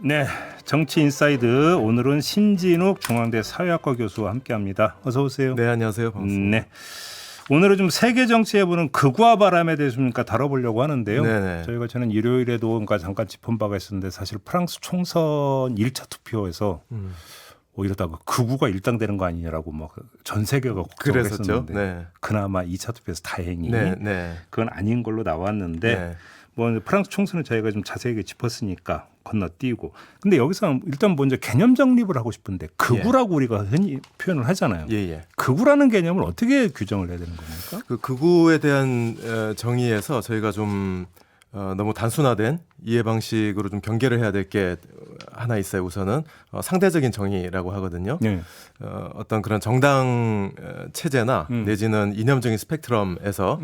네, 정치 인사이드 오늘은 신진욱 중앙대 사회학과 교수와 함께합니다. 어서 오세요. 네, 안녕하세요. 반갑습니다. 네, 오늘은 좀 세계 정치에 부는 극우와 바람에 대해서 좀 다뤄보려고 하는데요. 네네. 저희가 저는 일요일에도 잠깐 짚은 바가 있었는데 사실 프랑스 총선 1차 투표에서 이러다가 극우가 일당되는 거 아니냐라고 막 전 세계가 걱정을 했었는데 네. 그나마 2차 투표에서 다행히 네. 그건 아닌 걸로 나왔는데 네. 뭐 프랑스 총선은 저희가 좀 자세하게 짚었으니까 건너뛰고 근데 여기서 일단 먼저 개념 정립을 하고 싶은데 극우라고 우리가 흔히 표현을 하잖아요. 예. 극우라는 개념을 어떻게 규정을 해야 되는 겁니까? 그 극우에 대한 정의에서 저희가 좀 너무 단순화된 이해 방식으로 좀 경계를 해야 될 게 하나 있어요. 우선은 상대적인 정의라고 하거든요. 네. 어떤 그런 정당 체제나 내지는 이념적인 스펙트럼에서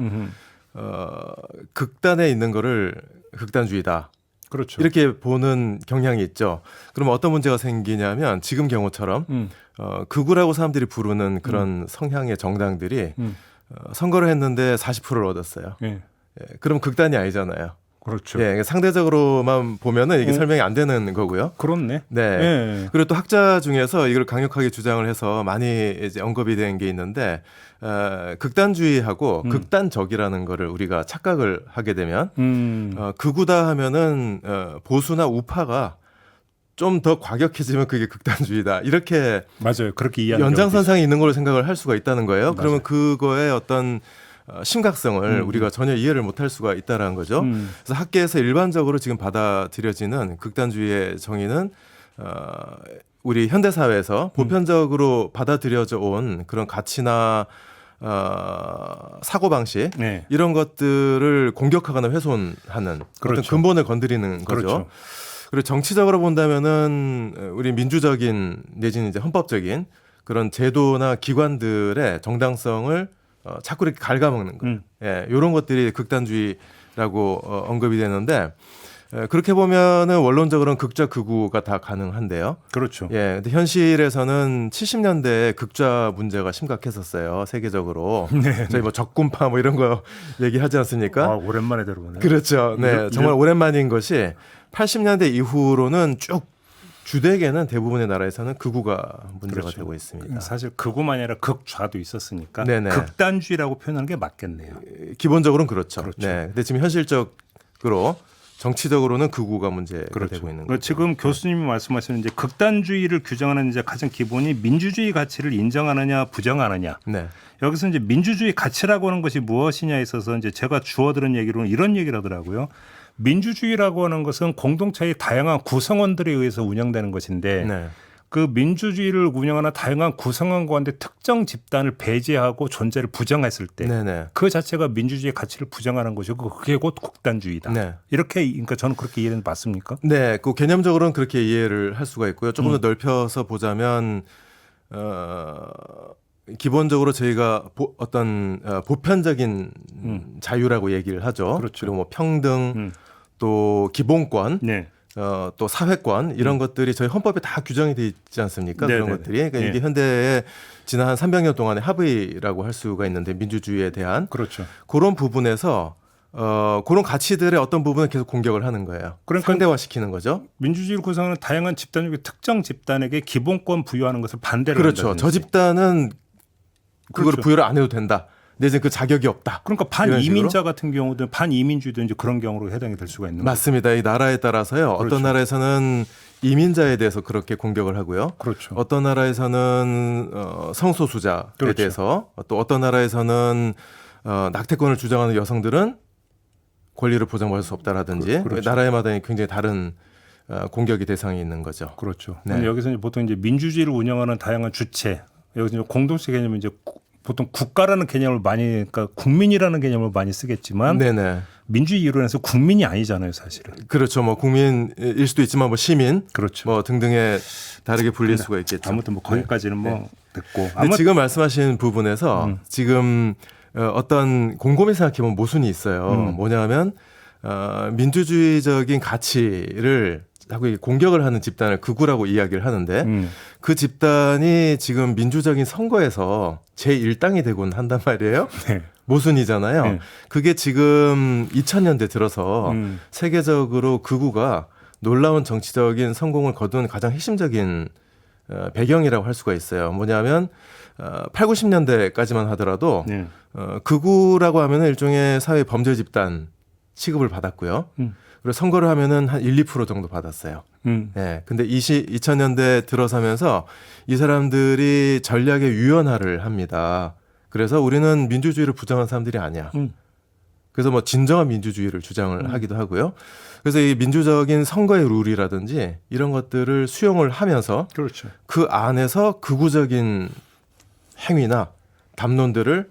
극단에 있는 거를 극단주의다. 그렇죠. 이렇게 보는 경향이 있죠. 그러면 어떤 문제가 생기냐면 지금 경우처럼 극우라고 사람들이 부르는 그런 성향의 정당들이 선거를 했는데 40%를 얻었어요. 네. 그럼 극단이 아니잖아요. 그렇죠. 예, 상대적으로만 보면은 이게 설명이 안 되는 거고요. 그렇네. 네. 네. 그리고 또 학자 중에서 이걸 강력하게 주장을 해서 많이 이제 언급이 된 게 있는데 극단주의하고 극단적이라는 거를 우리가 착각을 하게 되면 극우다 하면은 보수나 우파가 좀 더 과격해지면 그게 극단주의다. 이렇게 맞아요. 그렇게 이해하는 연장선상에 있는 걸로 생각을 할 수가 있다는 거예요. 맞아요. 그러면 그거의 어떤 심각성을 우리가 전혀 이해를 못할 수가 있다는 거죠. 그래서 학계에서 일반적으로 지금 받아들여지는 극단주의의 정의는 우리 현대 사회에서 보편적으로 받아들여져 온 그런 가치나 사고 방식 네. 이런 것들을 공격하거나 훼손하는 그렇죠. 어떤 근본을 건드리는 거죠. 그렇죠. 그리고 정치적으로 본다면은 우리 민주적인 내지는 이제 헌법적인 그런 제도나 기관들의 정당성을 자꾸 이렇게 갉아먹는 거예요. 예, 이런 것들이 극단주의라고 언급이 되는데 그렇게 보면은 원론적으로는 극좌 극우가 다 가능한데요. 그렇죠. 예, 근데 현실에서는 70년대에 극좌 문제가 심각했었어요. 세계적으로. 네. 저희 뭐 적군파 뭐 이런 거 얘기하지 않습니까? 아, 오랜만에 들어보네요. 그렇죠. 네, 정말 오랜만인 것이 80년대 이후로는 쭉 주되게는 대부분의 나라에서는 극우가 문제가 그렇죠. 되고 있습니다. 사실 극우만 아니라 극좌도 있었으니까 네네. 극단주의라고 표현하는 게 맞겠네요. 기본적으로는 그렇죠. 그렇죠. 네. 근데 지금 현실적으로 정치적으로는 극우가 문제가 되고 있는 거죠. 지금 교수님이 말씀하시는 이제 극단주의를 규정하는 이제 가장 기본이 민주주의 가치를 인정하느냐 부정하느냐. 네. 여기서 이제 민주주의 가치라고 하는 것이 무엇이냐에 있어서 이제 제가 주워들은 얘기로는 이런 얘기를 하더라고요. 민주주의라고 하는 것은 공동체의 다양한 구성원들에 의해서 운영되는 것인데 네. 그 민주주의를 운영하는 다양한 구성원 가운데 특정 집단을 배제하고 존재를 부정했을 때 네네. 그 자체가 민주주의의 가치를 부정하는 것이고 그게 곧 극단주의다. 네. 이렇게 그러니까 저는 그렇게 이해는 맞습니까? 네, 그 개념적으로는 그렇게 이해를 할 수가 있고요. 조금 더 넓혀서 보자면 기본적으로 저희가 어떤 보편적인 자유라고 얘기를 하죠. 그렇죠. 그리고 뭐 평등, 또 기본권, 네. 또 사회권 이런 것들이 저희 헌법에 다 규정이 돼 있지 않습니까? 네네네. 그런 것들이. 그러니까 네. 이게 현대의 지난 한 300년 동안의 합의라고 할 수가 있는데 민주주의에 대한 그렇죠. 그런 부분에서 그런 가치들의 어떤 부분을 계속 공격을 하는 거예요. 그러니까 상대화시키는 거죠. 민주주의를 구성하는 다양한 집단 중에 특정 집단에게 기본권 부여하는 것을 반대를 그렇죠. 한다든지. 저 집단은 그걸 그렇죠. 부여를 안 해도 된다. 내지는 그 자격이 없다. 그러니까 반이민자 같은 경우도 반이민주의도 이제 그런 경우로 해당이 될 수가 있는 거죠. 맞습니다. 이 나라에 따라서요. 그렇죠. 어떤 나라에서는 이민자에 대해서 그렇게 공격을 하고요. 그렇죠. 어떤 나라에서는 성소수자에 그렇죠. 대해서 또 어떤 나라에서는 낙태권을 주장하는 여성들은 권리를 보장받을 수 없다라든지 그렇죠. 나라마다 굉장히 다른 공격의 대상이 있는 거죠. 그렇죠. 네. 근데 여기서 이제 보통 이제 민주주의를 운영하는 다양한 주체, 여기서 이제 공동체 개념은 이제 보통 국가라는 개념을 많이, 그러니까 국민이라는 개념을 많이 쓰겠지만 네네. 민주주의 이론에서 국민이 아니잖아요, 사실은. 그렇죠. 뭐 국민일 수도 있지만 뭐 시민, 그렇죠. 뭐 등등의 다르게 불릴 수가 있겠죠. 아무튼 뭐 거기까지는 네. 뭐 됐고. 근데 지금 말씀하신 부분에서 지금 어떤 곰곰이 생각해보면 모순이 있어요. 뭐냐면 민주주의적인 가치를 자꾸 공격을 하는 집단을 극우라고 이야기를 하는데 그 집단이 지금 민주적인 선거에서 제1당이 되곤 한단 말이에요. 네. 모순이잖아요. 네. 그게 지금 2000년대 들어서 세계적으로 극우가 놀라운 정치적인 성공을 거둔 가장 핵심적인 배경이라고 할 수가 있어요. 뭐냐면 8, 90년대까지만 하더라도 네. 극우라고 하면은 일종의 사회 범죄 집단 취급을 받았고요. 그리고 선거를 하면은 한 1, 2% 정도 받았어요. 네. 근데 2000년대 들어서면서 이 사람들이 전략의 유연화를 합니다. 그래서 우리는 민주주의를 부정한 사람들이 아니야. 그래서 뭐 진정한 민주주의를 주장을 하기도 하고요. 그래서 이 민주적인 선거의 룰이라든지 이런 것들을 수용을 하면서 그렇죠. 그 안에서 극우적인 행위나 담론들을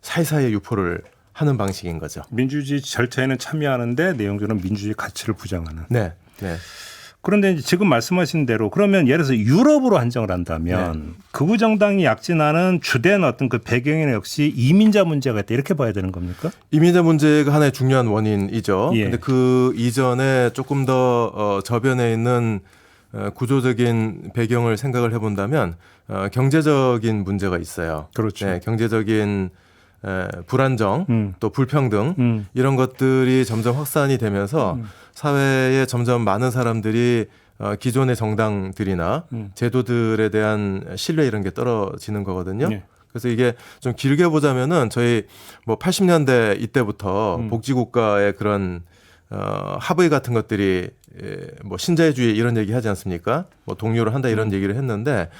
사이사이에 유포를 하는 방식인 거죠. 민주주의 절차에는 참여하는데 내용적으로 민주주의 가치를 부정하는. 네. 네. 그런데 이제 지금 말씀하신 대로 그러면 예를 들어서 유럽으로 한정을 한다면 극우 정당이 약진하는 주된 어떤 그 배경에는 역시 이민자 문제가 있다 이렇게 봐야 되는 겁니까? 이민자 문제가 하나의 중요한 원인이죠. 예. 근데 그 이전에 조금 더 저변에 있는 구조적인 배경을 생각을 해본다면 경제적인 문제가 있어요. 그렇죠. 네, 경제적인 불안정 또 불평등 이런 것들이 점점 확산이 되면서 사회에 점점 많은 사람들이 기존의 정당들이나 제도들에 대한 신뢰 이런 게 떨어지는 거거든요. 네. 그래서 이게 좀 길게 보자면은 저희 뭐 80년대 이때부터 복지국가의 그런 합의 같은 것들이 뭐 신자유주의 이런 얘기 하지 않습니까? 뭐 동료를 한다 이런 얘기를 했는데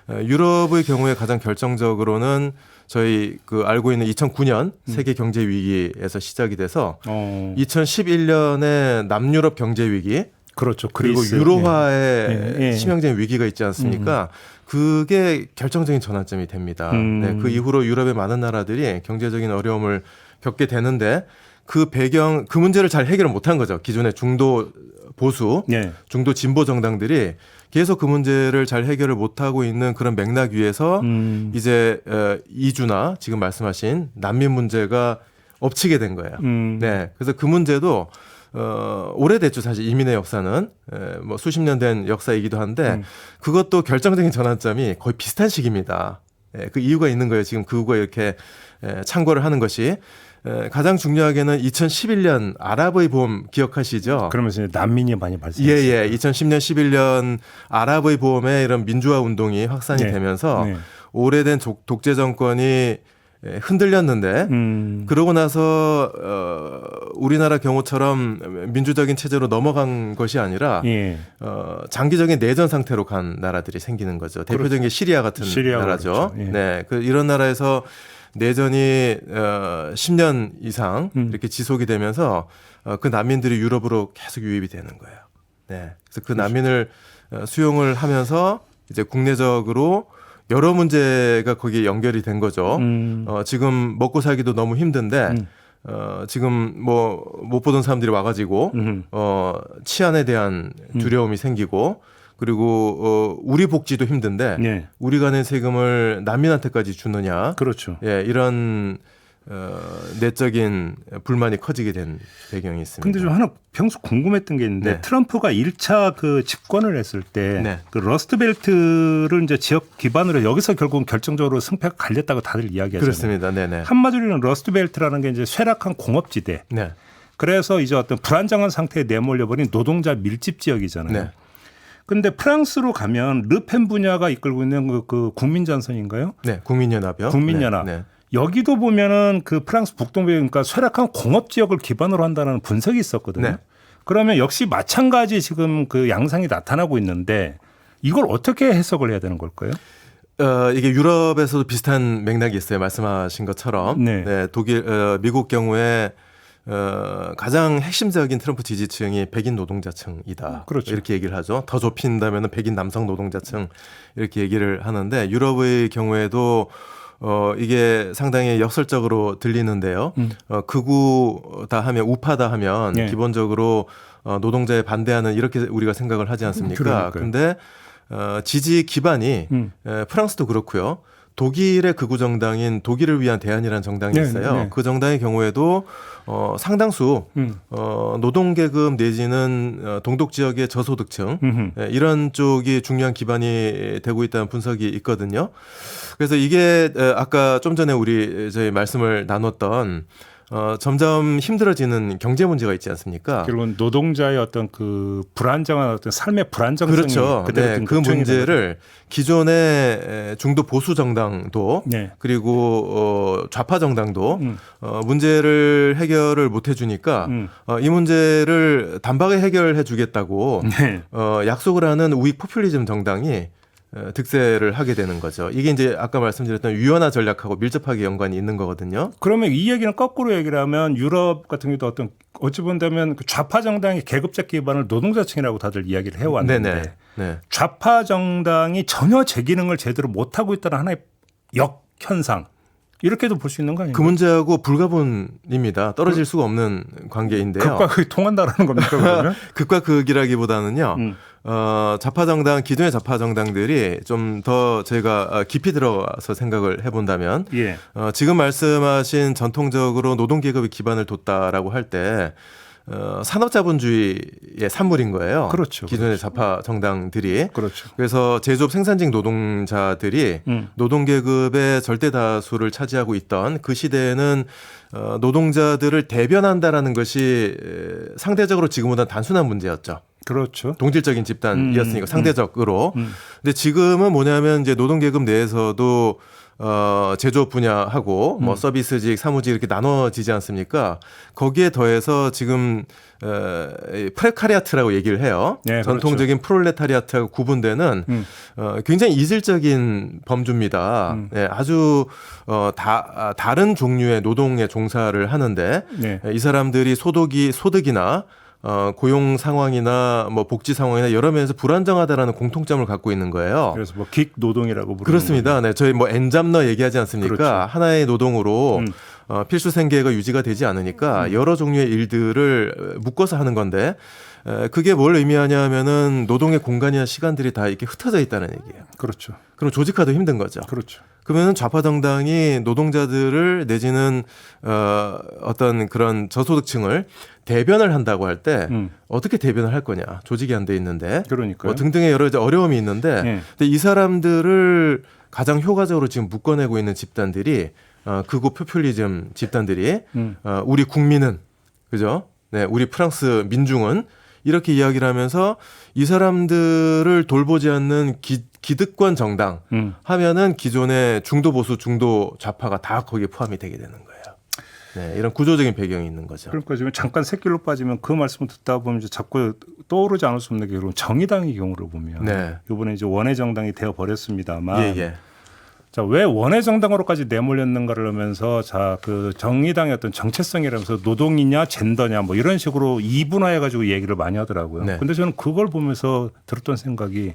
유럽의 경우에 가장 결정적으로는 저희 그 알고 있는 2009년 세계 경제 위기에서 시작이 돼서 2011년에 남유럽 경제 위기 그렇죠. 그리고 그리스. 유로화의 치명적인 위기가 있지 않습니까? 그게 결정적인 전환점이 됩니다. 네, 그 이후로 유럽의 많은 나라들이 경제적인 어려움을 겪게 되는데 그 배경, 그 문제를 잘 해결을 못한 거죠. 기존의 중도 보수, 네. 중도 진보 정당들이 계속 그 문제를 잘 해결을 못하고 있는 그런 맥락 위에서 이제 이주나 지금 말씀하신 난민 문제가 엎치게 된 거예요. 네, 그래서 그 문제도 오래됐죠. 사실 이민의 역사는 뭐 수십 년 된 역사이기도 한데 그것도 결정적인 전환점이 거의 비슷한 시기입니다. 그 이유가 있는 거예요. 지금 그거 이렇게 참고를 하는 것이 가장 중요하게는 2011년 아랍의 봄 기억하시죠? 그러면서 난민이 많이 발생했어요. 예. 2010년 11년 아랍의 봄에 이런 민주화 운동이 확산이 되면서 오래된 독재 정권이 흔들렸는데 그러고 나서 우리나라 경우처럼 민주적인 체제로 넘어간 것이 아니라 장기적인 내전 상태로 간 나라들이 생기는 거죠. 대표적인 게 시리아 같은 나라죠. 그렇죠. 네, 이런 나라에서 내전이 10년 이상 이렇게 지속이 되면서 그 난민들이 유럽으로 계속 유입이 되는 거예요. 네, 그래서 그 난민을 수용을 하면서 이제 국내적으로 여러 문제가 거기에 연결이 된 거죠. 지금 먹고 살기도 너무 힘든데 지금 뭐 못 보던 사람들이 와가지고 치안에 대한 두려움이 생기고 그리고 우리 복지도 힘든데 우리가 낸 세금을 난민한테까지 주느냐. 그렇죠. 예, 이런 내적인 불만이 커지게 된 배경이 있습니다. 근데 좀 하나 평소 궁금했던 게 있는데 트럼프가 1차 그 집권을 했을 때 그 러스트벨트를 이제 지역 기반으로 여기서 결국은 결정적으로 승패가 갈렸다고 다들 이야기하잖아요. 그렇습니다. 네네. 한마디로는 러스트벨트라는 게 이제 쇠락한 공업지대. 그래서 이제 어떤 불안정한 상태에 내몰려버린 노동자 밀집 지역이잖아요. 근데 프랑스로 가면 르펜 분야가 이끌고 있는 그 국민전선인가요? 네, 국민연합이요. 국민연합. 여기도 보면은 그 프랑스 북동부 그러니까 쇠락한 공업 지역을 기반으로 한다는 분석이 있었거든요. 그러면 역시 마찬가지 지금 그 양상이 나타나고 있는데 이걸 어떻게 해석을 해야 되는 걸까요? 이게 유럽에서도 비슷한 맥락이 있어요. 말씀하신 것처럼. 독일, 미국 경우에 가장 핵심적인 트럼프 지지층이 백인 노동자층이다. 그렇죠. 이렇게 얘기를 하죠. 더 좁힌다면 백인 남성 노동자층 이렇게 얘기를 하는데 유럽의 경우에도 이게 상당히 역설적으로 들리는데요. 극우다 하면 우파다 하면 기본적으로 노동자에 반대하는 이렇게 우리가 생각을 하지 않습니까? 그런데 지지 기반이 프랑스도 그렇고요. 독일의 극우 정당인 독일을 위한 대안이라는 정당이 있어요. 그 정당의 경우에도 상당수 노동계급 내지는 동독 지역의 저소득층 이런 쪽이 중요한 기반이 되고 있다는 분석이 있거든요. 그래서 이게 아까 좀 전에 저희 말씀을 나눴던 점점 힘들어지는 경제 문제가 있지 않습니까? 결국은 노동자의 어떤 그 불안정한 어떤 삶의 불안정성이 그렇죠. 그대로 네, 그 문제를 기존의 중도 보수 정당도 네. 그리고 좌파 정당도 문제를 해결을 못 해주니까 이 문제를 단박에 해결해 주겠다고 네. 약속을 하는 우익 포퓰리즘 정당이 득세를 하게 되는 거죠. 이게 이제 아까 말씀드렸던 위원화 전략하고 밀접하게 연관이 있는 거거든요. 그러면 이 얘기는 거꾸로 얘기를 하면 유럽 같은 경우도 어떤 어찌 본다면 그 좌파 정당의 계급적 기반을 노동자층이라고 다들 이야기를 해왔는데 네네. 네. 좌파 정당이 전혀 제 기능을 제대로 못하고 있다는 하나의 역현상 이렇게도 볼 수 있는 거 아닙니까? 그 문제하고 불가분입니다. 떨어질 수가 없는 관계인데요. 극과 극이 통한다라는 겁니까 그러면? 극과 극이라기보다는요. 좌파 정당 기존의 좌파 정당들이 좀 더 저희가 깊이 들어가서 생각을 해본다면 예. 지금 말씀하신 전통적으로 노동 계급의 기반을 뒀다라고 할 때 산업자본주의의 산물인 거예요. 그렇죠. 기존의 좌파 정당들이. 그렇죠. 그래서 제조업 생산직 노동자들이 노동 계급의 절대 다수를 차지하고 있던 그 시대에는 노동자들을 대변한다라는 것이 상대적으로 지금보다 단순한 문제였죠. 그렇죠. 동질적인 집단이었으니까 상대적으로. 근데 지금은 뭐냐면 이제 노동 계급 내에서도 제조업 분야하고 뭐 서비스직, 사무직 이렇게 나눠지지 않습니까? 거기에 더해서 지금 프레카리아트라고 얘기를 해요. 네, 전통적인 그렇죠. 프롤레타리아트하고 구분되는 굉장히 이질적인 범주입니다. 네, 아주 다른 종류의 노동에 종사를 하는데 네. 이 사람들이 소득이나 고용 상황이나 뭐 복지 상황이나 여러 면에서 불안정하다라는 공통점을 갖고 있는 거예요. 그래서 뭐 긱 노동이라고 부르는 그렇습니다. 네, 저희 뭐 엔잡러 얘기하지 않습니까? 그렇죠. 하나의 노동으로 필수 생계가 유지가 되지 않으니까 여러 종류의 일들을 묶어서 하는 건데 그게 뭘 의미하냐면은 노동의 공간이나 시간들이 다 이렇게 흩어져 있다는 얘기예요. 그렇죠. 그럼 조직화도 힘든 거죠. 그렇죠. 그러면 좌파 정당이 노동자들을 내지는 어떤 그런 저소득층을 대변을 한다고 할 때 어떻게 대변을 할 거냐? 조직이 안 돼 있는데, 그러니까요. 뭐 등등의 여러 가지 어려움이 있는데, 네. 근데 이 사람들을 가장 효과적으로 지금 묶어내고 있는 집단들이 극우 포퓰리즘 집단들이 우리 국민은 그죠? 네, 우리 프랑스 민중은 이렇게 이야기를 하면서 이 사람들을 돌보지 않는 기득권 정당 하면은 기존의 중도 보수, 중도 좌파가 다 거기에 포함이 되게 되는 거예요. 네, 이런 구조적인 배경이 있는 거죠. 그러니까 지금 잠깐 샛길로 빠지면 그 말씀을 듣다 보면 이제 자꾸 떠오르지 않을 수 없는 게 그런 정의당의 경우를 보면 네. 이번에 이제 원외 정당이 되어 버렸습니다만 예. 자, 왜 원외 정당으로까지 내몰렸는가를 하면서 자, 그 정의당의 어떤 정체성이라면서 노동이냐 젠더냐 뭐 이런 식으로 이분화해 가지고 얘기를 많이 하더라고요. 네. 근데 저는 그걸 보면서 들었던 생각이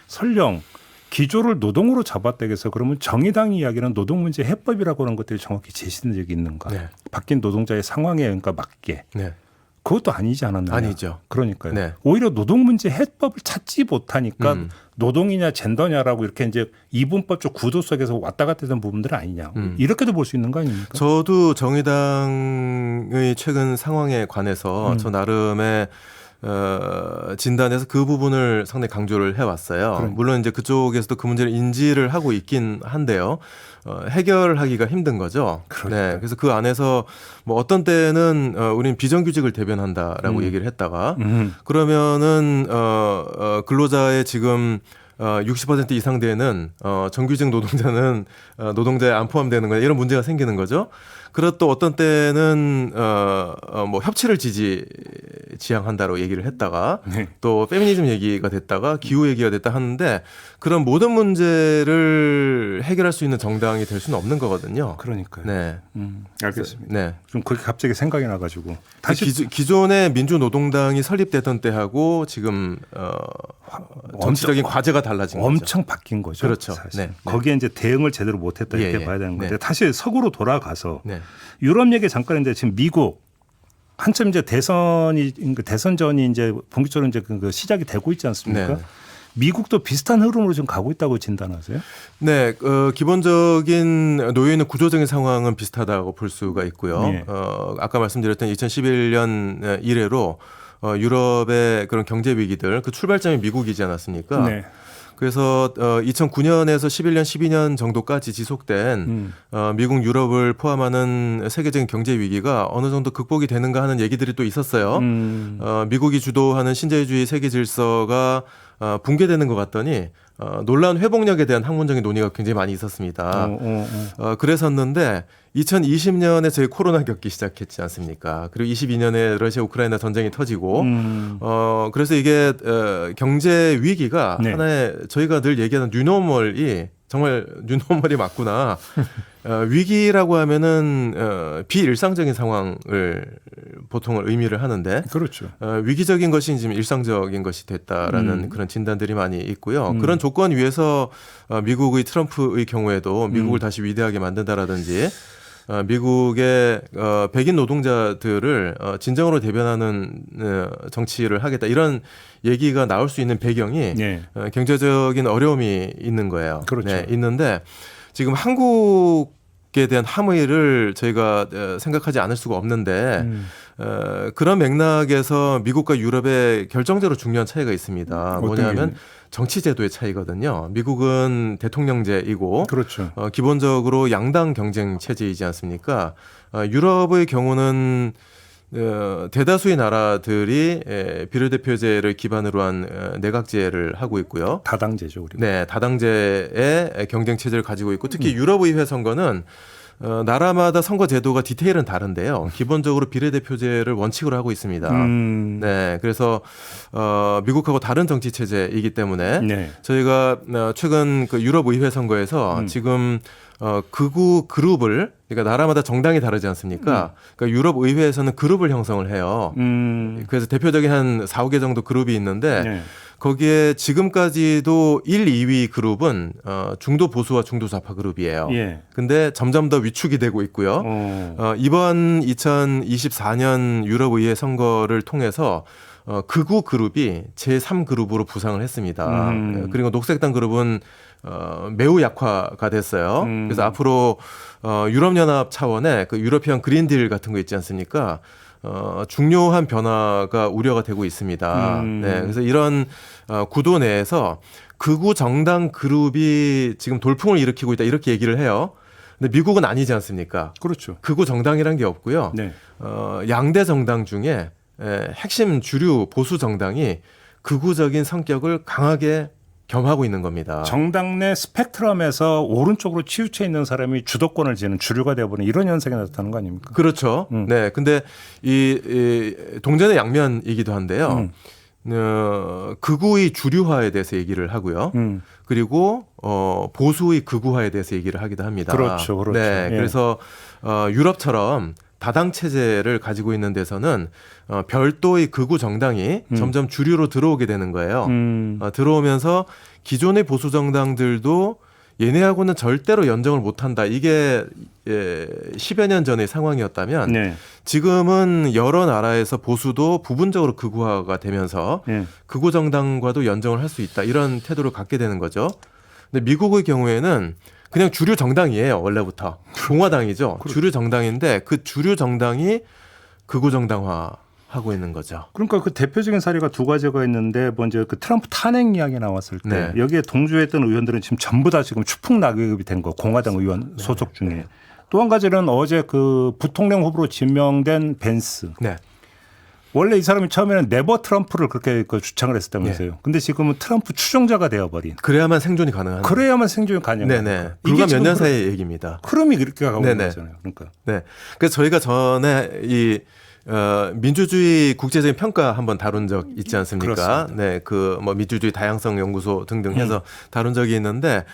설령 기조를 노동으로 잡았다해서 그러면 정의당 이야기는 노동 문제 해법이라고 하는 것들이 정확히 제시된 적이 있는가? 네. 바뀐 노동자의 상황에 그러니까 맞게. 네. 그것도 아니지 않았나요? 아니죠. 그러니까요. 네. 오히려 노동 문제 해법을 찾지 못하니까 노동이냐 젠더냐라고 이렇게 이제 이분법적 구도 속에서 왔다 갔다 되는 부분들은 아니냐. 이렇게도 볼 수 있는 거 아닙니까? 저도 정의당의 최근 상황에 관해서 저 나름의 진단에서 그 부분을 상당히 강조를 해왔어요. 그러니까. 물론 이제 그쪽에서도 그 문제를 인지를 하고 있긴 한데요. 해결하기가 힘든 거죠. 그러니까요. 네, 그래서 그 안에서 뭐 어떤 때는 우리는 비정규직을 대변한다라고 얘기를 했다가 그러면은 근로자의 지금 60% 이상 되는 정규직 노동자는 노동자에 안 포함되는 거냐 이런 문제가 생기는 거죠. 그리고 또 어떤 때는 뭐 협치를 지향한다고 얘기를 했다가 네. 또 페미니즘 얘기가 됐다가 기후 얘기가 됐다 하는데 그런 모든 문제를 해결할 수 있는 정당이 될 수는 없는 거거든요. 그러니까요. 네. 알겠습니다. 네. 좀 그렇게 갑자기 생각이 나가지고 다시 기존의 민주노동당이 설립되던 때하고 지금 정치적인 과제가 달라진 거죠. 엄청 바뀐 거죠. 그렇죠. 사실. 네. 거기에 이제 대응을 제대로 못했다 이렇게 예, 예. 봐야 되는 건데 네. 다시 서구로 돌아가서 네. 유럽 얘기 잠깐 이제 지금 미국 한참 이제 대선전이 이제 본격적으로 이제 그 시작이 되고 있지 않습니까? 네. 미국도 비슷한 흐름으로 지금 가고 있다고 진단하세요? 네, 기본적인 놓여 있는 구조적인 상황은 비슷하다고 볼 수가 있고요. 네. 아까 말씀드렸던 2011년 이래로 유럽의 그런 경제 위기들 그 출발점이 미국이지 않았습니까? 네. 그래서 2009년에서 11년, 12년 정도까지 지속된 미국, 유럽을 포함하는 세계적인 경제 위기가 어느 정도 극복이 되는가 하는 얘기들이 또 있었어요. 미국이 주도하는 신자유주의 세계 질서가 붕괴되는 것 같더니 놀라운 회복력에 대한 학문적인 논의가 굉장히 많이 있었습니다. 그랬었는데 2020년에 저희 코로나 겪기 시작했지 않습니까? 그리고 22년에 러시아 우크라이나 전쟁이 터지고 그래서 이게 경제 위기가 네. 하나의 저희가 늘 얘기하는 뉴노멀이 정말 뉴노멀이 맞구나. 위기라고 하면은 비일상적인 상황을 보통 의미를 하는데 그렇죠. 위기적인 것이 지금 일상적인 것이 됐다라는 그런 진단들이 많이 있고요. 그런 조건 위에서 미국의 트럼프의 경우에도 미국을 다시 위대하게 만든다라든지 미국의 백인 노동자들을 진정으로 대변하는 정치를 하겠다 이런 얘기가 나올 수 있는 배경이 네. 경제적인 어려움이 있는 거예요. 그렇죠. 네, 있는데 지금 한국에 대한 함의를 저희가 생각하지 않을 수가 없는데 그런 맥락에서 미국과 유럽의 결정적으로 중요한 차이가 있습니다. 뭐냐면 정치 제도의 차이거든요. 미국은 대통령제이고 그렇죠. 기본적으로 양당 경쟁 체제이지 않습니까? 유럽의 경우는 대다수의 나라들이 비례대표제를 기반으로 한 내각제를 하고 있고요. 다당제죠, 우리가. 네, 다당제의 경쟁 체제를 가지고 있고 특히 유럽의회 선거는 나라마다 선거 제도가 디테일은 다른데요. 기본적으로 비례대표제를 원칙으로 하고 있습니다. 네, 그래서 미국하고 다른 정치 체제이기 때문에 네. 저희가 최근 그 유럽 의회 선거에서 지금 극우 그룹을 그러니까 나라마다 정당이 다르지 않습니까? 그러니까 유럽 의회에서는 그룹을 형성을 해요. 그래서 대표적인 한 4, 5개 정도 그룹이 있는데 네. 거기에 지금까지도 1, 2위 그룹은 중도 보수와 중도 좌파 그룹이에요. 예. 근데 점점 더 위축이 되고 있고요. 이번 2024년 유럽의회 선거를 통해서 극우 그룹이 제3그룹으로 부상을 했습니다. 그리고 녹색당 그룹은 매우 약화가 됐어요. 그래서 앞으로 유럽연합 차원의 그 유러피안 그린딜 같은 거 있지 않습니까? 중요한 변화가 우려가 되고 있습니다. 네, 그래서 이런 구도 내에서 극우 정당 그룹이 지금 돌풍을 일으키고 있다 이렇게 얘기를 해요. 근데 미국은 아니지 않습니까? 그렇죠. 극우 정당이란 게 없고요. 네. 양대 정당 중에 핵심 주류 보수 정당이 극우적인 성격을 강하게 겸하고 있는 겁니다. 정당 내 스펙트럼에서 오른쪽으로 치우쳐 있는 사람이 주도권을 지는 주류가 되어버리는 이런 현상이 나타나는 거 아닙니까? 그렇죠. 네, 근데 이 동전의 양면이기도 한데요. 극우의 주류화에 대해서 얘기를 하고요. 그리고 보수의 극우화에 대해서 얘기를 하기도 합니다. 그렇죠, 그렇죠. 네, 예. 그래서 유럽처럼 다당 체제를 가지고 있는 데서는 별도의 극우 정당이 점점 주류로 들어오게 되는 거예요. 들어오면서 기존의 보수 정당들도 얘네하고는 절대로 연정을 못한다. 이게 10여 년 전의 상황이었다면 네. 지금은 여러 나라에서 보수도 부분적으로 극우화가 되면서 네. 극우 정당과도 연정을 할 수 있다. 이런 태도를 갖게 되는 거죠. 근데 미국의 경우에는 그냥 주류 정당이에요. 원래부터. 공화당이죠. 주류 정당인데 그 주류 정당이 극우 정당화하고 있는 거죠. 그러니까 그 대표적인 사례가 두 가지가 있는데 먼저 그 트럼프 탄핵 이야기 나왔을 때 네. 여기에 동조했던 의원들은 지금 전부 다 지금 추풍 낙엽이 된 거 공화당 의원 소속 중에 또 한 가지는 어제 그 부통령 후보로 지명된 벤스. 네. 원래 이 사람이 처음에는 네버 트럼프를 그렇게 주창을 했었다면서요. 근데 지금은 트럼프 추종자가 되어버린. 그래야만 생존이 가능한. 그래야만 생존이 가능한. 네네. 불과 몇 년 사이의 얘기입니다. 흐름이 그렇게 가고 있는 네네. 거잖아요. 그러니까. 네. 그래서 저희가 전에 이 민주주의 국제적인 평가 한번 다룬 적 있지 않습니까? 그렇습니다. 네, 그 뭐 민주주의 다양성 연구소 등등 해서 다룬 적이 있는데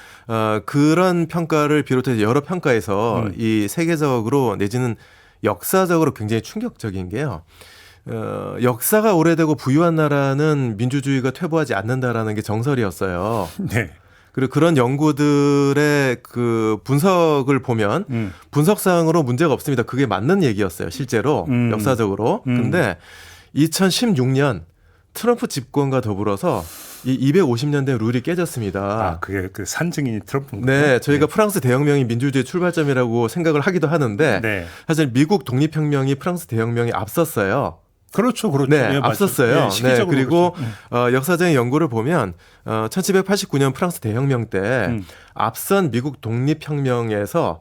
그런 평가를 비롯해서 여러 평가에서 이 세계적으로 내지는 역사적으로 굉장히 충격적인 게요. 역사가 오래되고 부유한 나라는 민주주의가 퇴보하지 않는다라는 게 정설이었어요. 네. 그리고 그런 연구들의 그 분석을 보면 분석상으로 문제가 없습니다. 그게 맞는 얘기였어요. 실제로 역사적으로. 근데 2016년 트럼프 집권과 더불어서 이 250년 된 룰이 깨졌습니다. 아, 그게 그 산증인이 트럼프인가요? 네, 저희가 프랑스 대혁명이 민주주의 출발점이라고 생각을 하기도 하는데 네. 사실 미국 독립혁명이 프랑스 대혁명이 앞섰어요. 그렇죠, 그렇죠. 네, 예, 앞섰어요. 예, 시기적으로 네, 그리고 그렇죠. 역사적인 연구를 보면 1789년 프랑스 대혁명 때 앞선 미국 독립혁명에서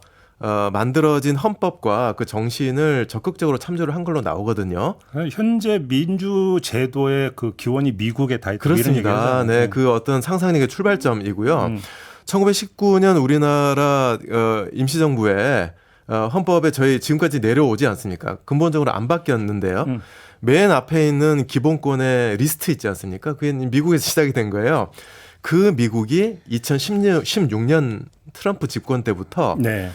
만들어진 헌법과 그 정신을 적극적으로 참조를 한 걸로 나오거든요. 현재 민주 제도의 그 기원이 미국에 다 있다. 그렇습니다. 네, 그 어떤 상상력의 출발점이고요. 1919년 우리나라 임시정부에 헌법에 저희 지금까지 내려오지 않습니까? 근본적으로 안 바뀌었는데요. 맨 앞에 있는 기본권의 리스트 있지 않습니까? 그게 미국에서 시작이 된 거예요. 그 미국이 2016년 트럼프 집권 때부터 네.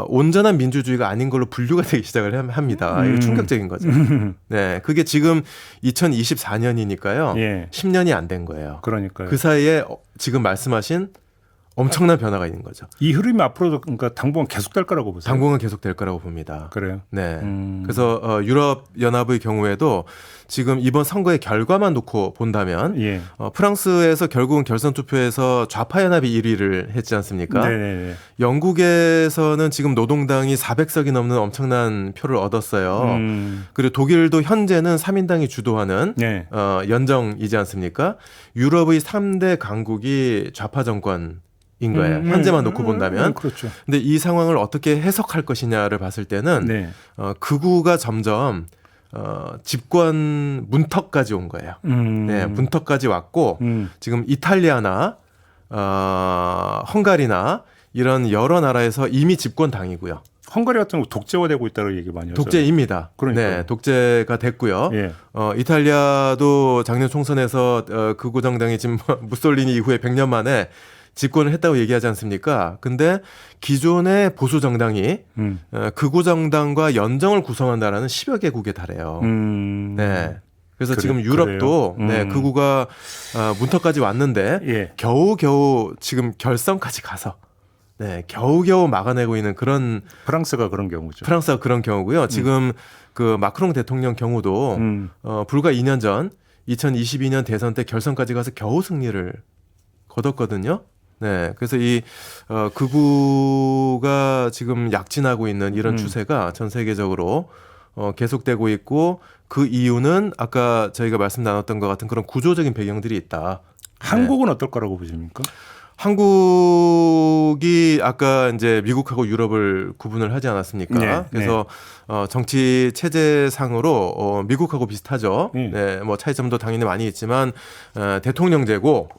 온전한 민주주의가 아닌 걸로 분류가 되기 시작을 합니다. 이거 충격적인 거죠. 네, 그게 지금 2024년이니까요. 예. 10년이 안 된 거예요. 그러니까요. 그 사이에 지금 말씀하신 엄청난 변화가 있는 거죠. 이 흐름이 앞으로도 그러니까 당분간 계속될 거라고 보세요. 당분간 계속될 거라고 봅니다. 그래요. 네. 그래서 유럽 연합의 경우에도 지금 이번 선거의 결과만 놓고 본다면 예. 프랑스에서 결국은 결선 투표에서 좌파 연합이 1위를 했지 않습니까? 네네네. 영국에서는 지금 노동당이 400석이 넘는 엄청난 표를 얻었어요. 그리고 독일도 현재는 3인당이 주도하는 네. 연정이지 않습니까? 유럽의 3대 강국이 좌파 정권 인 거예요. 현재만 놓고 본다면. 그렇죠. 근데 이 상황을 어떻게 해석할 것이냐를 봤을 때는 네. 극우가 점점 집권 문턱까지 온 거예요. 네, 문턱까지 왔고 지금 이탈리아나 헝가리나 이런 여러 나라에서 이미 집권당이고요. 헝가리 같은 거 독재화되고 있다고 얘기 많이 하죠. 독재입니다. 그러니까요. 네, 독재가 됐고요. 예. 이탈리아도 작년 총선에서 극우 정당이 지금 무솔리니 이후에 100년 만에 집권을 했다고 얘기하지 않습니까? 근데 기존의 보수 정당이 극우 정당과 연정을 구성한다라는 10여 개국에 달해요. 네. 그래서 지금 유럽도 네, 극우가 문턱까지 왔는데 예. 겨우겨우 지금 결선까지 가서 네, 겨우겨우 막아내고 있는 그런 프랑스가 그런 경우죠. 프랑스가 그런 경우고요. 지금 그 마크롱 대통령 경우도 불과 2년 전 2022년 대선 때 결선까지 가서 겨우 승리를 거뒀거든요. 네, 그래서 이 극우가 지금 약진하고 있는 이런 추세가 전 세계적으로 계속되고 있고 그 이유는 아까 저희가 말씀 나눴던 것 같은 그런 구조적인 배경들이 있다. 한국은 어떨 거라고 보십니까? 한국이 아까 이제 미국하고 유럽을 구분을 하지 않았습니까? 네, 그래서 정치 체제상으로 미국하고 비슷하죠. 네. 네, 뭐 차이점도 당연히 많이 있지만 대통령제고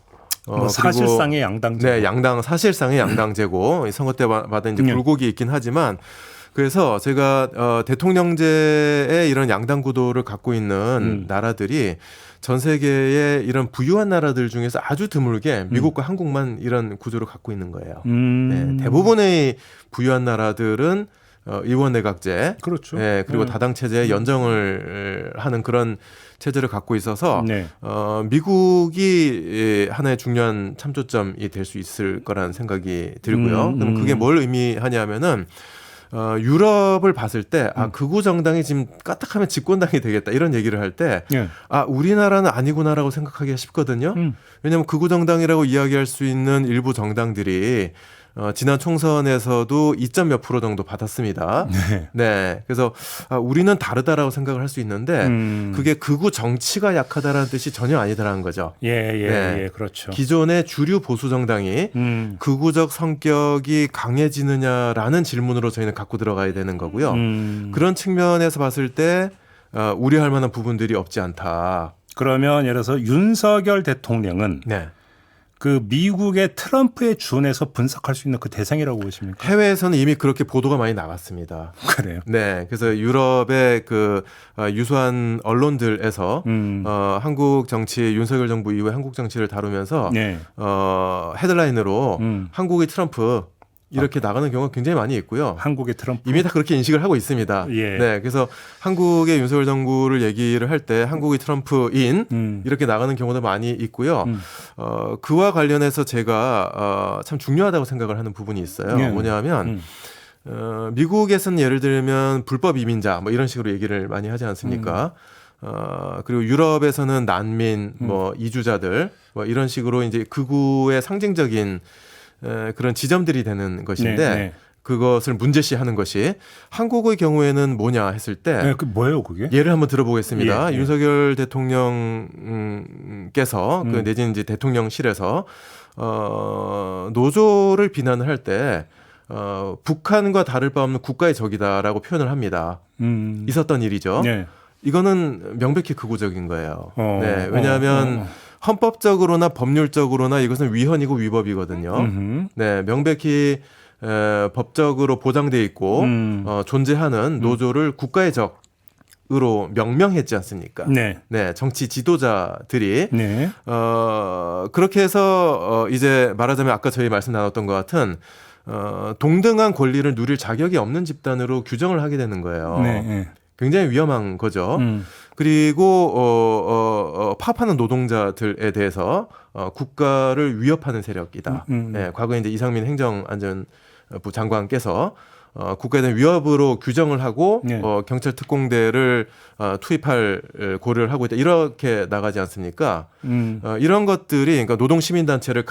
뭐 사실상의 양당제. 네, 사실상의 양당제고 선거 때마다 이제 굴곡이 있긴 하지만 그래서 제가 대통령제의 이런 양당 구도를 갖고 있는 나라들이 전 세계의 이런 부유한 나라들 중에서 아주 드물게 미국과 한국만 이런 구조를 갖고 있는 거예요. 네, 대부분의 부유한 나라들은 의원 내각제, 그렇죠. 네, 그리고 다당 체제에 연정을 하는 그런 체제를 갖고 있어서 네. 미국이 하나의 중요한 참조점이 될 수 있을 거라는 생각이 들고요. 그럼 그게 뭘 의미하냐면은 유럽을 봤을 때 극우 정당이 지금 까딱하면 집권당이 되겠다 이런 얘기를 할 때 우리나라는 아니구나라고 생각하기가 쉽거든요. 왜냐하면 극우 정당이라고 이야기할 수 있는 일부 정당들이 지난 총선에서도 2점 몇 프로 정도 받았습니다. 네. 그래서 우리는 다르다라고 생각을 할 수 있는데 그게 극우 정치가 약하다라는 뜻이 전혀 아니다라는 거죠. 예, 그렇죠. 기존의 주류 보수 정당이 극우적 성격이 강해지느냐라는 질문으로 저희는 갖고 들어가야 되는 거고요. 그런 측면에서 봤을 때 우려할 만한 부분들이 없지 않다. 그러면 예를 들어서 윤석열 대통령은 네. 그 미국의 트럼프에 준해서 분석할 수 있는 그 대상이라고 보십니까? 해외에서는 이미 그렇게 보도가 많이 나왔습니다. 그래요. 네, 그래서 유럽의 그 유수한 언론들에서 한국 정치 윤석열 정부 이후에 한국 정치를 다루면서 네. 헤드라인으로 한국의 트럼프 이렇게 나가는 경우가 굉장히 많이 있고요. 한국의 트럼프 이미 다 그렇게 인식을 하고 있습니다. 예. 네, 그래서 한국의 윤석열 정부를 얘기를 할 때 한국의 트럼프인 이렇게 나가는 경우도 많이 있고요. 그와 관련해서 제가 참 중요하다고 생각을 하는 부분이 있어요. 예. 뭐냐면 미국에서는 예를 들면 불법 이민자 뭐 이런 식으로 얘기를 많이 하지 않습니까? 그리고 유럽에서는 난민, 뭐 이주자들 뭐 이런 식으로 이제 극우의 상징적인 그런 지점들이 되는 것인데 그것을 문제시하는 것이 한국의 경우에는 뭐냐 했을 때 네, 그 뭐예요, 그게? 예를 한번 들어보겠습니다. 예. 윤석열 대통령께서 그 내지는 이제 대통령실에서 노조를 비난을 할 때 북한과 다를 바 없는 국가의 적이다라고 표현을 합니다. 있었던 일이죠. 네. 이거는 명백히 극우적인 거예요. 네, 왜냐하면 헌법적으로나 법률적으로나 이것은 위헌이고 위법이거든요. 네, 명백히 법적으로 보장돼 있고 존재하는 노조를 국가의 적으로 명명했지 않습니까? 네. 네, 정치 지도자들이 네. 그렇게 해서 이제 말하자면 아까 저희 말씀 나눴던 것 같은 동등한 권리를 누릴 자격이 없는 집단으로 규정을 하게 되는 거예요. 네. 굉장히 위험한 거죠. 그리고 파업하는 노동자들에 대해서 국가를 위협하는 세력이다. 네, 과거에 이제 이상민 행정안전부 장관께서 국가에 대한 위협으로 규정을 하고 네. 경찰 특공대를 투입할 고려를 하고 있다. 이렇게 나가지 않습니까? 이런 것들이 그러니까 노동시민단체를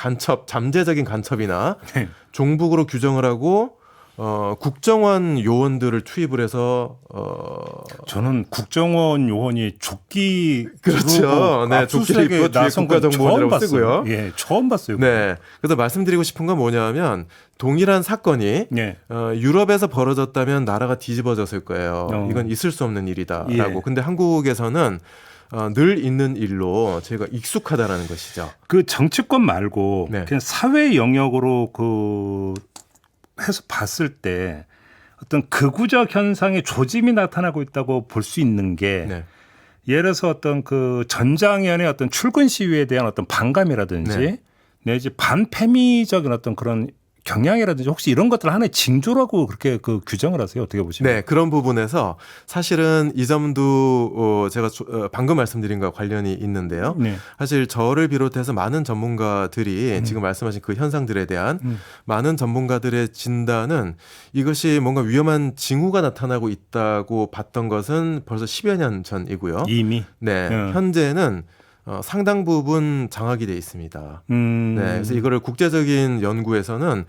잠재적인 간첩이나 네. 종북으로 규정을 하고 국정원 요원들을 투입을 해서 저는 국정원 요원이 조끼 그렇죠. 네, 조끼를 입고 뒤에 국가정보원이라고 쓰고요. 예, 처음 봤어요. 네, 그래서 말씀드리고 싶은 건 뭐냐면 동일한 사건이 네. 유럽에서 벌어졌다면 나라가 뒤집어졌을 거예요. 이건 있을 수 없는 일이다라고. 예. 근데 한국에서는 늘 있는 일로 저희가 익숙하다라는 것이죠. 그 정치권 말고 네. 그냥 사회 영역으로 그 해서 봤을 때 어떤 극우적 현상의 조짐이 나타나고 있다고 볼 수 있는 게 네. 예를 들어서 어떤 그 전장현의 어떤 출근 시위에 대한 어떤 반감이라든지 네. 내지 반페미적인 어떤 그런 경향이라든지 혹시 이런 것들 하나의 징조라고 그렇게 그 규정을 하세요? 어떻게 보시면? 네, 그런 부분에서 사실은 이 점도 제가 방금 말씀드린 것과 관련이 있는데요. 네. 사실 저를 비롯해서 많은 전문가들이 지금 말씀하신 그 현상들에 대한 많은 전문가들의 진단은 이것이 뭔가 위험한 징후가 나타나고 있다고 봤던 것은 벌써 10여 년 전이고요. 이미. 네, 현재는 상당 부분 장악이 돼 있습니다. 네, 그래서 이거를 국제적인 연구에서는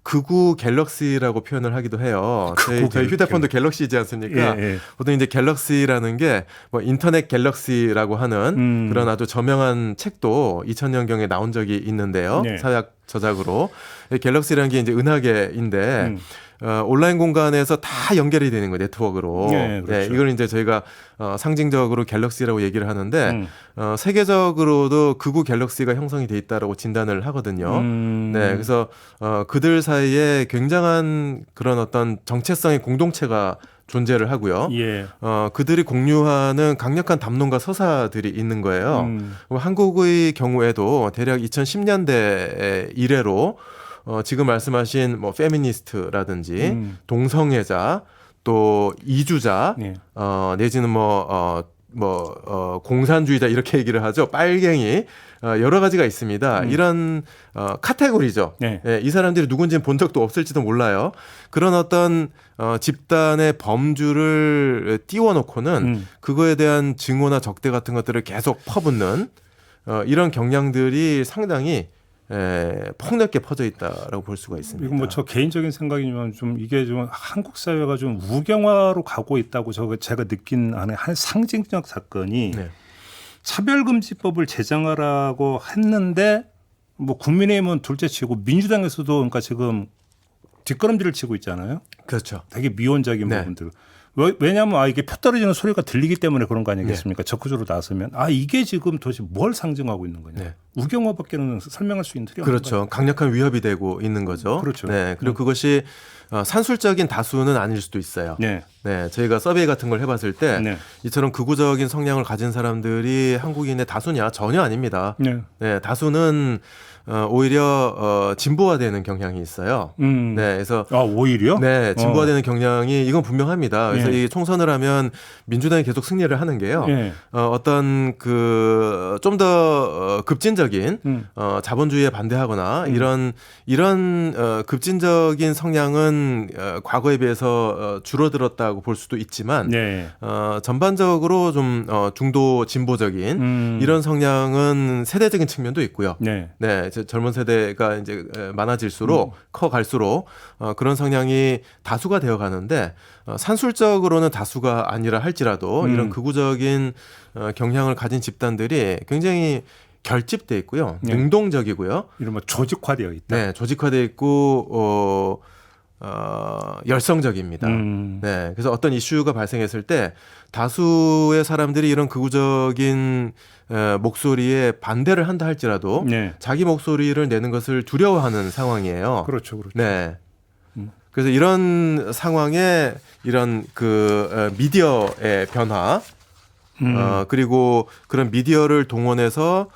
극우 갤럭시라고 표현을 하기도 해요. 저희 휴대폰도 갤럭시지 않습니까? 예. 보통 이제 갤럭시라는 게 뭐 인터넷 갤럭시라고 하는 그런 아주 저명한 책도 2000년경에 나온 적이 있는데요. 네. 사약 저작으로 갤럭시라는 게 이제 은하계인데 온라인 공간에서 다 연결이 되는 거예요, 네트워크로. 네, 그렇죠. 네, 이걸 이제 저희가 상징적으로 갤럭시라고 얘기를 하는데 세계적으로도 극우 갤럭시가 형성이 돼 있다라고 진단을 하거든요. 네, 그래서 그들 사이에 굉장한 그런 어떤 정체성의 공동체가 존재를 하고요. 예. 그들이 공유하는 강력한 담론과 서사들이 있는 거예요. 한국의 경우에도 대략 2010년대 이래로 지금 말씀하신 뭐 페미니스트라든지 동성애자 또 이주자 예. 내지는 공산주의자 이렇게 얘기를 하죠. 빨갱이 여러 가지가 있습니다. 이런 카테고리죠. 네. 예, 이 사람들이 누군지는 본 적도 없을지도 몰라요. 그런 어떤 집단의 범주를 띄워놓고는 그거에 대한 증오나 적대 같은 것들을 계속 퍼붓는 이런 경향들이 상당히 폭넓게 퍼져 있다라고 볼 수가 있습니다. 이건 뭐 저 개인적인 생각이지만 좀 이게 좀 한국 사회가 좀 우경화로 가고 있다고 제가 느낀 한 상징적 사건이 네. 차별금지법을 제정하라고 했는데 뭐 국민의힘은 둘째치고 민주당에서도 그러니까 지금 뒷걸음질을 치고 있잖아요. 그렇죠. 되게 미온적인 네. 부분들. 왜냐하면 이게 표 떨어지는 소리가 들리기 때문에 그런 거 아니겠습니까? 적극적으로 나서면 이게 지금 도대체 뭘 상징하고 있는 거냐? 네. 우경화밖에는 설명할 수 있는 틀이 없는 그렇죠. 거예요. 강력한 위협이 되고 있는 거죠. 그렇죠. 네. 그리고 그것이 산술적인 다수는 아닐 수도 있어요. 네. 네, 저희가 서베이 같은 걸 해봤을 때 네. 이처럼 극우적인 성향을 가진 사람들이 한국인의 다수냐? 전혀 아닙니다. 네. 네, 다수는 오히려 진보화되는 경향이 있어요. 네, 그래서 오히려? 네, 진보화되는 경향이 이건 분명합니다. 그래서 예. 이 총선을 하면 민주당이 계속 승리를 하는 게요. 예. 어떤 그 좀 더 급진적인 자본주의에 반대하거나 이런 급진적인 성향은 과거에 비해서 줄어들었다고 볼 수도 있지만 네. 전반적으로 좀 중도 진보적인 이런 성향은 세대적인 측면도 있고요. 네. 네, 젊은 세대가 이제 많아질수록 커갈수록 그런 성향이 다수가 되어 가는데 산술적으로는 다수가 아니라 할지라도 이런 극우적인 경향을 가진 집단들이 굉장히 결집돼 있고요. 네. 능동적이고요. 이른바 조직화되어 있다. 네, 조직화돼 있고 열성적입니다. 네, 그래서 어떤 이슈가 발생했을 때 다수의 사람들이 이런 극우적인 목소리에 반대를 한다 할지라도 네. 자기 목소리를 내는 것을 두려워하는 상황이에요. 그렇죠, 그렇죠. 네. 그래서 이런 상황에 이런 미디어의 변화, 그리고 그런 미디어를 동원해서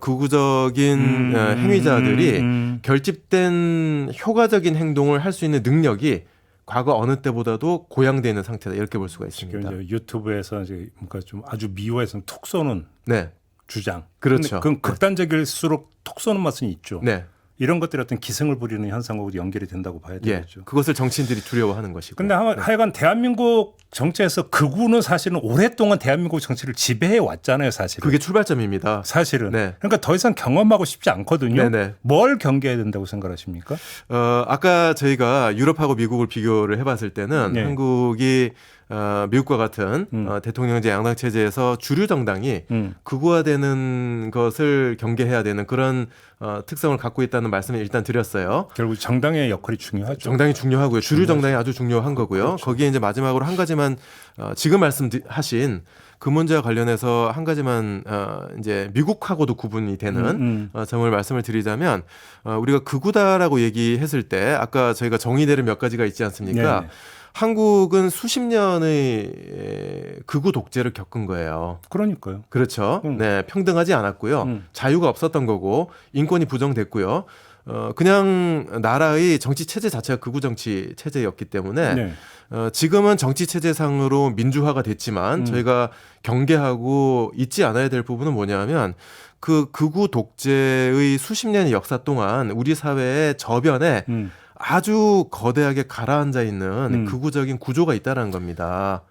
극우적인 행위자들이 결집된 효과적인 행동을 할 수 있는 능력이 과거 어느 때보다도 고양돼 있는 상태다 이렇게 볼 수가 있습니다. 이제 유튜브에서 이제 뭔가 좀 아주 미화해서 톡 쏘는 네, 주장. 그렇죠. 그건 극단적일수록 톡 쏘는 맛은 있죠. 네, 이런 것들이 어떤 기승을 부리는 현상하고 연결이 된다고 봐야 예, 되겠죠. 그것을 정치인들이 두려워하는 것이고. 근데 하여간 대한민국 정치에서 극우는 사실은 오랫동안 대한민국 정치를 지배해 왔잖아요, 사실은. 그게 출발점입니다. 사실은. 네. 그러니까 더 이상 경험하고 싶지 않거든요. 네네. 뭘 경계해야 된다고 생각하십니까? 아까 저희가 유럽하고 미국을 비교를 해봤을 때는 네. 한국이 미국과 같은 대통령제 양당 체제에서 주류 정당이 극우화되는 것을 경계해야 되는 그런 특성을 갖고 있다는 말씀을 일단 드렸어요. 결국 정당의 역할이 중요하죠. 정당이 중요하고요. 주류 정당이 아주 중요한 거고요. 그렇죠. 거기에 이제 마지막으로 한 가지만 지금 말씀하신 그 문제와 관련해서 한 가지만 이제 미국하고도 구분이 되는 점을 말씀을 드리자면 우리가 극우다라고 얘기했을 때 아까 저희가 정의되는 몇 가지가 있지 않습니까? 네네. 한국은 수십 년의 극우 독재를 겪은 거예요. 그러니까요. 그렇죠. 네, 평등하지 않았고요. 자유가 없었던 거고 인권이 부정됐고요. 그냥 나라의 정치 체제 자체가 극우 정치 체제였기 때문에 네. 지금은 정치 체제상으로 민주화가 됐지만 저희가 경계하고 잊지 않아야 될 부분은 뭐냐면 그 극우 독재의 수십 년의 역사 동안 우리 사회의 저변에 아주 거대하게 가라앉아 있는 극우적인 구조가 있다는 겁니다.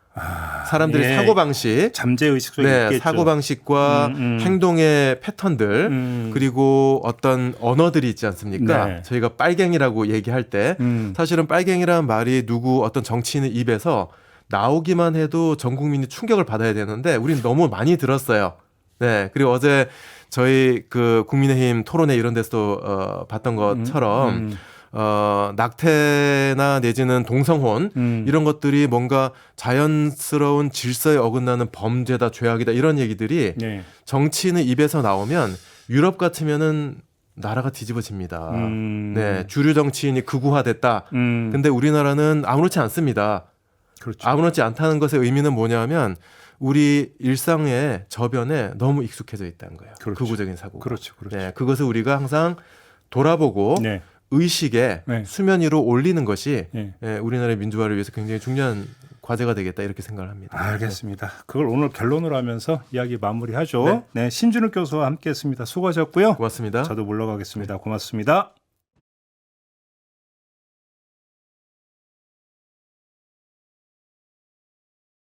사람들의 예. 사고방식, 잠재의식 속에 네, 있겠죠. 사고방식과 행동의 패턴들 그리고 어떤 언어들이 있지 않습니까? 네. 저희가 빨갱이라고 얘기할 때 사실은 빨갱이라는 말이 누구 어떤 정치인의 입에서 나오기만 해도 전 국민이 충격을 받아야 되는데 우린 너무 많이 들었어요. 네, 그리고 어제 저희 그 국민의힘 토론회 이런 데서도 봤던 것처럼 낙태나 내지는 동성혼 이런 것들이 뭔가 자연스러운 질서에 어긋나는 범죄다, 죄악이다 이런 얘기들이 네. 정치인의 입에서 나오면 유럽 같으면은 나라가 뒤집어집니다. 네, 주류 정치인이 극우화됐다. 근데 우리나라는 아무렇지 않습니다. 그렇죠. 아무렇지 않다는 것의 의미는 뭐냐면 우리 일상의 저변에 너무 익숙해져 있다는 거예요. 그렇죠. 극우적인 사고. 그렇죠. 그렇죠. 네, 그것을 우리가 항상 돌아보고 네. 의식에 네. 수면 위로 올리는 것이 네. 우리나라의 민주화를 위해서 굉장히 중요한 과제가 되겠다 이렇게 생각을 합니다. 알겠습니다. 그걸 오늘 결론으로 하면서 이야기 마무리하죠. 네. 네, 신준욱 교수와 함께했습니다. 수고하셨고요. 고맙습니다. 저도 물러가겠습니다. 고맙습니다.